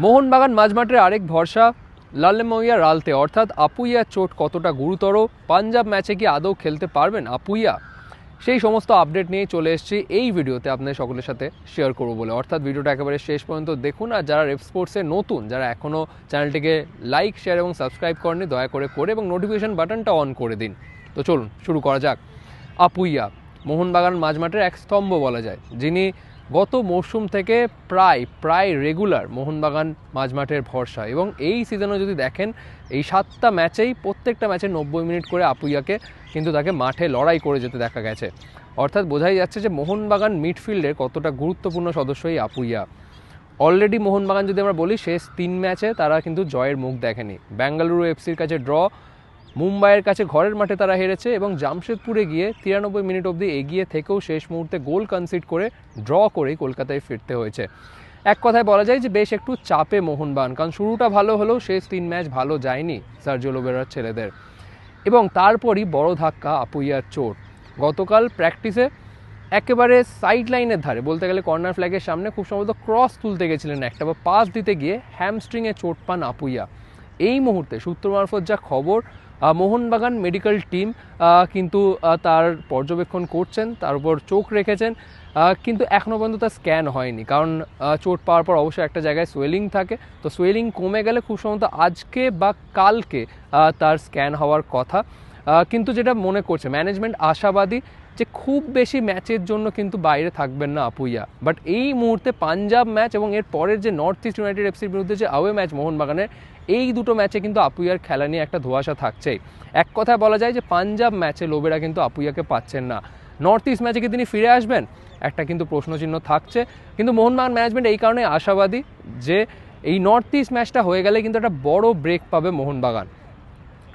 মোহনবাগান মাঝমাঠের আরেক ভরসা লালমোহিয়া রালতে, অর্থাৎ আপুইয়ার চোট কতটা গুরুতর, পাঞ্জাব ম্যাচে কি আদৌ খেলতে পারবেন আপুইয়া, সেই সমস্ত আপডেট নিয়ে চলে এসেছি এই ভিডিওতে আপনাদের সকলের সাথে শেয়ার করবো বলে। অর্থাৎ ভিডিওটা একেবারে শেষ পর্যন্ত দেখুন। আর যারা রেফ স্পোর্টসে নতুন, যারা এখনও চ্যানেলটিকে লাইক, শেয়ার এবং সাবস্ক্রাইব করেনি, দয়া করে এবং নোটিফিকেশন বাটনটা অন করে দিন। তো চলুন শুরু করা যাক। আপুইয়া মোহনবাগান মাঝমাঠের এক স্তম্ভ বলা যায়, যিনি গত মরশুম থেকে প্রায় রেগুলার মোহনবাগান মাঝমাঠের ভরসা, এবং এই সিজনে যদি দেখেন এই 7টা ম্যাচেই প্রত্যেকটা ম্যাচে 90 মিনিট করে আপুইয়াকে কিন্তু তাকে মাঠে লড়াই করে যেতে দেখা গেছে। অর্থাৎ বোঝাই যাচ্ছে যে মোহনবাগান মিডফিল্ডের কতটা গুরুত্বপূর্ণ সদস্য এই আপুইয়া। অলরেডি মোহনবাগান যদি আমরা বলি, শেষ 3 ম্যাচে তারা কিন্তু জয়ের মুখ দেখেনি। বেঙ্গালুরু এফসির কাছে ড্র, মুম্বাইয়ের কাছে ঘরের মাঠে তারা হেরেছে, এবং জামশেদপুরে গিয়ে 93 মিনিট অবধি এগিয়ে থেকেও শেষ মুহূর্তে গোল কনসিড করে ড্র করেই কলকাতায় ফিরতে হয়েছে। এক কথায় বলা যায় যে বেশ একটু চাপে মোহনবাগান, কারণ শুরুটা ভালো হলেও শেষ 3 ম্যাচ ভালো যায়নি সার্জিও লোবেরার ছেলেদের। এবং তারপরই বড় ধাক্কা আপুইয়ার চোট। গতকাল প্র্যাকটিসে একেবারে সাইড লাইনের ধারে, বলতে গেলে কর্নার ফ্ল্যাগের সামনে খুব সম্ভবত ক্রস তুলতে গেছিলেন একটা, বা পাস দিতে গিয়ে হ্যামস্ট্রিংয়ে চোট পান আপুইয়া। এই মুহূর্তে সূত্র মারফত যা খবর, মোহনবাগান মেডিকেল টিম কিন্তু তার পর্যবেক্ষণ করছেন, তার উপর চোখ রেখেছেন, কিন্তু এখনও পর্যন্ত তার স্ক্যান হয়নি। কারণ চোট পাওয়ার পর অবশ্যই একটা জায়গায় সোয়েলিং থাকে, তো সোয়েলিং কমে গেলে খুব সম্ভবত আজকে বা কালকে তার স্ক্যান হওয়ার কথা। কিন্তু যেটা মনে করছে ম্যানেজমেন্ট আশাবাদী যে খুব বেশি ম্যাচের জন্য কিন্তু বাইরে থাকবেন না আপুইয়া। বাট এই মুহূর্তে পাঞ্জাব ম্যাচ এবং এর পরের যে নর্থ ইস্ট ইউনাইটেড এফসির বিরুদ্ধে যে আওয়ে ম্যাচ মোহনবাগানের, এই দুটো ম্যাচে কিন্তু আপুইয়ার খেলা নিয়ে একটা ধোঁয়াশা থাকছেই। এক কথায় বলা যায় যে পাঞ্জাব ম্যাচে লোবেরা কিন্তু আপুইয়াকে পাচ্ছেন না। নর্থ ইস্ট ম্যাচে কি তিনি ফিরে আসবেন, একটা কিন্তু প্রশ্নচিহ্ন থাকছে। কিন্তু মোহনবাগান ম্যানেজমেন্ট এই কারণে আশাবাদী যে এই নর্থ ইস্ট ম্যাচটা হয়ে গেলে কিন্তু একটা বড় ব্রেক পাবে মোহনবাগান,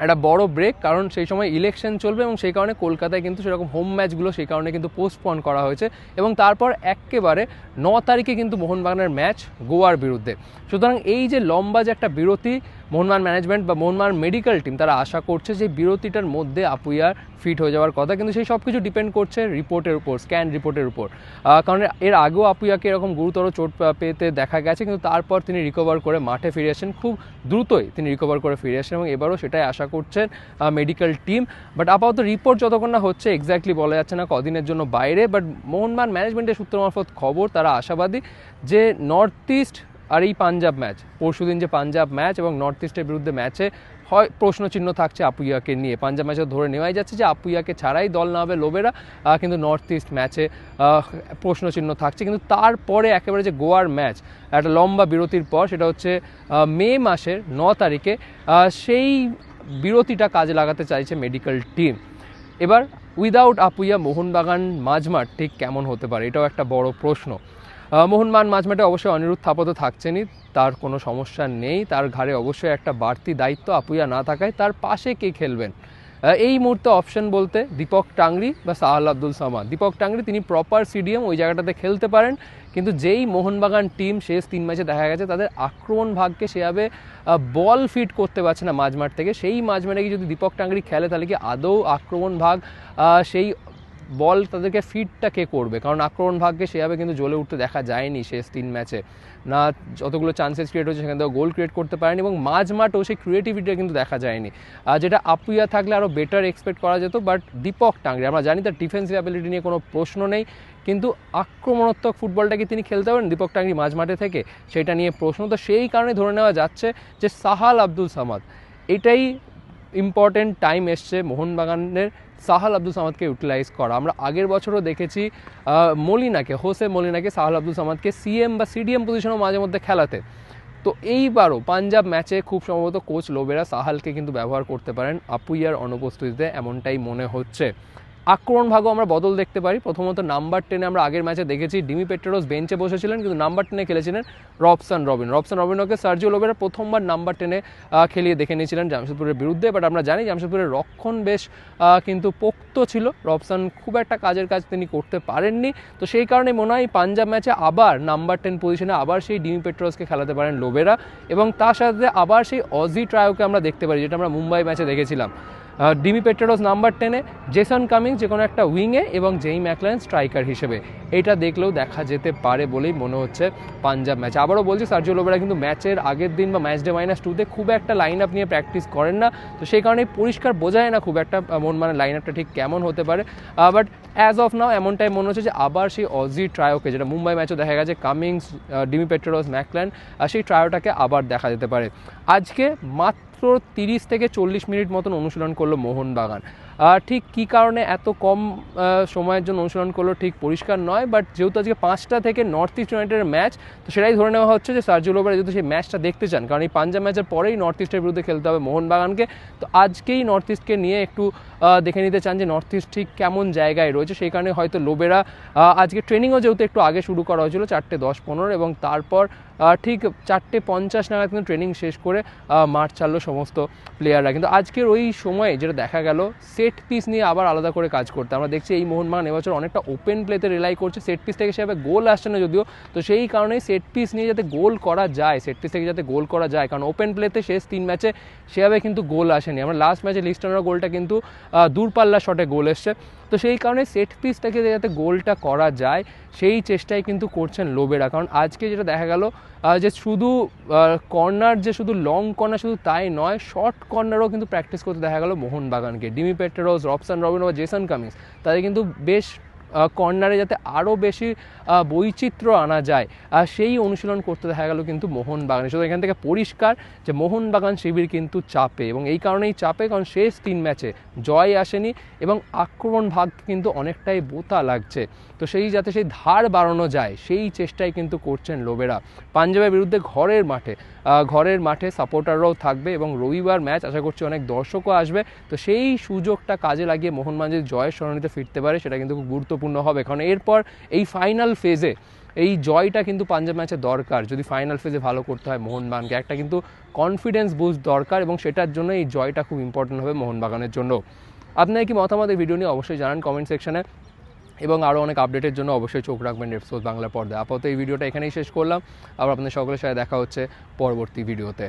একটা বড় ব্রেক। কারণ সেই সময় ইলেকশন চলবে, এবং সেই কারণে কলকাতায় কিন্তু সেরকম হোম ম্যাচগুলো সেই কারণে কিন্তু পোস্টপন করা হয়েছে। এবং তারপর একেবারে 9 তারিখে কিন্তু মোহনবাগানের ম্যাচ গোয়ার বিরুদ্ধে। সুতরাং এই যে লম্বা যে একটা বিরতি, মোহনবাগান ম্যানেজমেন্ট বা মোহনবাগান মেডিকেল টিম তারা আশা করছে যে বিরতিটার মধ্যে আপুইয়ার ফিট হয়ে যাওয়ার কথা। কিন্তু সেই সব কিছু ডিপেন্ড করছে রিপোর্টের উপর, স্ক্যান রিপোর্টের উপর। কারণ এর আগেও আপুইয়াকে এরকম গুরুতর চোট পেতে দেখা গেছে, কিন্তু তারপর তিনি রিকভার করে মাঠে ফিরে আসেন, খুব দ্রুতই তিনি রিকভার করে ফিরে আসেন, এবং এবারও সেটাই আশা করছেন মেডিকেল টিম। বাট আপাতত রিপোর্ট যতক্ষণ না হচ্ছে এক্স্যাক্টলি বলা যাচ্ছে না কদিনের জন্য বাইরে। বাট মোহনবাগান ম্যানেজমেন্টের সূত্র মারফত খবর, তারা আশাবাদী যে নর্থ ইস্ট আর এই পাঞ্জাব ম্যাচ, পরশুদিন যে পাঞ্জাব ম্যাচ এবং নর্থ ইস্টের বিরুদ্ধে ম্যাচে হয় প্রশ্নচিহ্ন থাকছে আপুইয়াকে নিয়ে। পাঞ্জাব ম্যাচে ধরে নেওয়াই যাচ্ছে যে আপুইয়াকে ছাড়াই দল না হবে লোবেরা, কিন্তু নর্থ ইস্ট ম্যাচে প্রশ্নচিহ্ন থাকছে। কিন্তু তারপরে একেবারে যে গোয়ার ম্যাচ, একটা লম্বা বিরতির পর, সেটা হচ্ছে মে মাসের 9 তারিখে, সেই বিরতিটা কাজে লাগাতে চাইছে মেডিকেল টিম। এবার উইদাউট আপুইয়া মোহনবাগান মাঝমাঠ ঠিক কেমন হতে পারে, এটাও একটা বড় প্রশ্ন। মোহনবাগান মাঝমাঠে অবশ্যই অনিরুদ্ধ আপাতত থাকছেনই, তার কোনো সমস্যা নেই, তার ঘাড়ে অবশ্যই একটা বাড়তি দায়িত্ব। আপুইয়া না থাকায় তার পাশে কে খেলবেন, এই মুহূর্তে অপশন বলতে দীপক টাংরি বা সাহাল আব্দুল সামাদ। দীপক টাংরি তিনি প্রপার সিডিএম, ওই জায়গাটাতে খেলতে পারেন, কিন্তু যেই মোহনবাগান টিম শেষ 3 ম্যাচে দেখা গেছে তাদের আক্রমণ ভাগকে সেভাবে বল ফিট করতে পারছে না মাঝমাঠ থেকে, সেই মাঝমাঠে গিয়ে যদি দীপক টাংরি খেলে তাহলে কি আদৌ আক্রমণ ভাগ সেই বল তাদেরকে ফিটটা কে করবে? কারণ আক্রমণ ভাগকে সেভাবে কিন্তু জ্বলে উঠতে দেখা যায়নি শেষ 3 ম্যাচে, না যতগুলো চান্সেস ক্রিয়েট হচ্ছে সেখান থেকে গোল ক্রিয়েট করতে পারেনি, এবং মাঝমাঠও সেই ক্রিয়েটিভিটিটা কিন্তু দেখা যায়নি, যেটা আপুইয়া থাকলে আরও বেটার এক্সপেক্ট করা যেত। বাট দীপক টাংরি, আমরা জানি তার ডিফেন্সিভ অ্যাবিলিটি নিয়ে কোনো প্রশ্ন নেই, কিন্তু আক্রমণাত্মক ফুটবলটা কি তিনি খেলতে পারেন দীপক টাংরি মাঝমাঠে থেকে, সেটা নিয়ে প্রশ্ন। তো সেই কারণে ধরে নেওয়া যাচ্ছে যে সাহাল আব্দুল সামাদ, এটাই ইম্পর্টেন্ট টাইম এসছে মোহনবাগানের সাহাল আব্দুল সামাদকে ইউটিলাইজ করা। আমরা আগের বছরও দেখেছি হোসে মলিনাকে সাহাল আব্দুল সামাদকে সিএম বা সিডিএম পজিশনেও মাঝে মধ্যে খেলাতে। তো এইবারও পাঞ্জাব ম্যাচে খুব সম্ভবত কোচ লোবেরা সাহালকে কিন্তু ব্যবহার করতে পারেন আপুইয়ার অনুপস্থিতিতে, এমনটাই মনে হচ্ছে। আক্রমণ ভাগও আমরা বদল দেখতে পারি। প্রথমত নাম্বার 10-এ আমরা আগের ম্যাচে দেখেছি ডিমি পেট্রোস বেঞ্চে বসেছিলেন, কিন্তু নাম্বার 10-এ খেলেছিলেন রবসন রবিনকে সার্জিও লোবেরা প্রথমবার নাম্বার 10-এ খেলিয়ে দেখে নিয়েছিলেন জামশেদপুরের বিরুদ্ধে। বাট আমরা জানি জামশেদপুরের রক্ষণ বেশ কিন্তু পোক্ত ছিল, রবসন খুব একটা কাজের কাজ তিনি করতে পারেননি। তো সেই কারণে মনে হয় পাঞ্জাব ম্যাচে আবার নাম্বার 10 পজিশনে আবার সেই ডিমি পেট্রোসকে খেলাতে পারেন লোবেরা, এবং তার সাথে আবার সেই অজি ট্রায়োকে আমরা দেখতে পারি, যেটা আমরা মুম্বাই ম্যাচে দেখেছিলাম। ডিমি পেট্রারোস নাম্বার 10-এ, জেসন কামিংস যে কোনো একটা উইংয়ে এবং জেই ম্যাকলারেন স্ট্রাইকার হিসেবে। এটা দেখলেও দেখা যেতে পারে বলেই মনে হচ্ছে পাঞ্জাব ম্যাচে। আবারও বলছি, সার্জিও লোবেরা কিন্তু ম্যাচের আগের দিন বা ম্যাচ ডে -2-তে খুব একটা লাইন আপ নিয়ে প্র্যাকটিস করেন না, তো সেই কারণে পরিষ্কার বোঝা যায় না খুব একটা মানে লাইন আপটা ঠিক কেমন হতে পারে। বাট অ্যাজ অফ নাও এমনটাই মনে হচ্ছে যে আবার সেই অজি ট্রায়োকে, যেটা মুম্বাই ম্যাচও দেখা গেছে, কামিংস, ডিমি পেট্রারোস, ম্যাকলারেন, সেই ট্রায়োটাকে আবার দেখা যেতে পারে। আজকে মাত্র 30 থেকে 40 মিনিট মতন অনুশীলন করলো মোহনবাগান। ঠিক কী কারণে এত কম সময়ের জন্য অনুশীলন করলো ঠিক পরিষ্কার নয়, বাট যেহেতু আজকে 5টা থেকে নর্থ ইস্ট ইউনাইটেডের ম্যাচ, তো সেটাই ধরে নেওয়া হচ্ছে যে সার্জিও লোবেরা যেহেতু সেই ম্যাচটা দেখতে চান, কারণ এই পাঞ্জাব ম্যাচের পরেই নর্থ ইস্টের বিরুদ্ধে খেলতে হবে মোহনবাগানকে, তো আজকেই নর্থ ইস্টকে নিয়ে একটু দেখে নিতে চান যে নর্থ ইস্ট ঠিক কেমন জায়গায় রয়েছে। সেই কারণে হয়তো লোবেরা আজকে ট্রেনিংও যেহেতু একটু আগে শুরু করা হয়েছিল 4:10-15, এবং তারপর ঠিক 4:50 নাগাদ কিন্তু ট্রেনিং শেষ করে মাঠ ছাড়লো সমস্ত প্লেয়াররা। কিন্তু আজকের ওই সময়ে যেটা দেখা গেল, সেট পিস নিয়ে আবার আলাদা করে কাজ করতে আমরা দেখছি এই মোহনবাগান এবছর অনেকটা ওপেন প্লেতে রিলাই করছে, সেট পিস থেকে সেভাবে গোল আসছে না যদিও, তো সেই কারণেই সেট পিস নিয়ে যাতে গোল করা যায়, সেট পিস থেকে যাতে গোল করা যায়, কারণ ওপেন প্লেতে শেষ 3 ম্যাচে সেভাবে কিন্তু গোল আসেনি। আমরা লাস্ট ম্যাচে লিস্টনের গোলটা কিন্তু দূরপাল্লা শটে গোল এসছে, তো সেই কারণে সেট পিস থেকে যাতে গোলটা করা যায় সেই চেষ্টাই কিন্তু করছেন লোবেরা। কারণ আজকে যেটা দেখা গেল যে শুধু কর্নার, যে শুধু লং কর্নার শুধু তাই নয়, শর্ট কর্নারও কিন্তু প্র্যাকটিস করতে দেখা গেল মোহনবাগানকে। ডিমি পেট্রারোস, রবসন রবিনো বা জেসন কামিংস, তাদের কিন্তু বেশ কর্নারে যাতে আরও বেশি বৈচিত্র্য আনা যায় সেই অনুশীলন করতে দেখা গেল কিন্তু মোহনবাগানের। শুধু এখান থেকে পরিষ্কার যে মোহনবাগান শিবির কিন্তু চাপে, এবং এই কারণেই চাপে কারণ শেষ 3 ম্যাচে জয় আসেনি এবং আক্রমণ ভাগ কিন্তু অনেকটাই বোতা লাগছে, তো সেই যাতে সেই ধার বাড়ানো যায় সেই চেষ্টাই কিন্তু করছেন লোবেরা। পাঞ্জাবের বিরুদ্ধে ঘরের মাঠে সাপোর্টাররাও থাকবে এবং রবিবার ম্যাচ, আশা করছি অনেক দর্শকও আসবে, তো সেই সুযোগটা কাজে লাগিয়ে মোহনবাগান যদি জয়ের সরণিতে ফিরতে পারে সেটা কিন্তু খুব গুরুত্বপূর্ণ হবে। কারণ এরপর এই ফাইনাল ফেজে এই জয়টা কিন্তু পাঞ্জাব ম্যাচে দরকার, যদি ফাইনাল ফেজে ভালো করতে হয় মোহনবাগানকে, একটা কিন্তু কনফিডেন্স বুস্ট দরকার, এবং সেটার জন্য এই জয়টা খুব ইম্পর্টেন্ট হবে মোহনবাগানের জন্য। আপনার কি মতামত এই ভিডিও নিয়ে অবশ্যই জানান কমেন্ট সেকশনে, এবং আরও অনেক আপডেটের জন্য অবশ্যই চোখ রাখবেন রেড স্পোর্টস বাংলা পর্দায়। আপাতত এই ভিডিওটা এখানেই শেষ করলাম, আবার আপনাদের সকলের সাথে দেখা হচ্ছে পরবর্তী ভিডিওতে।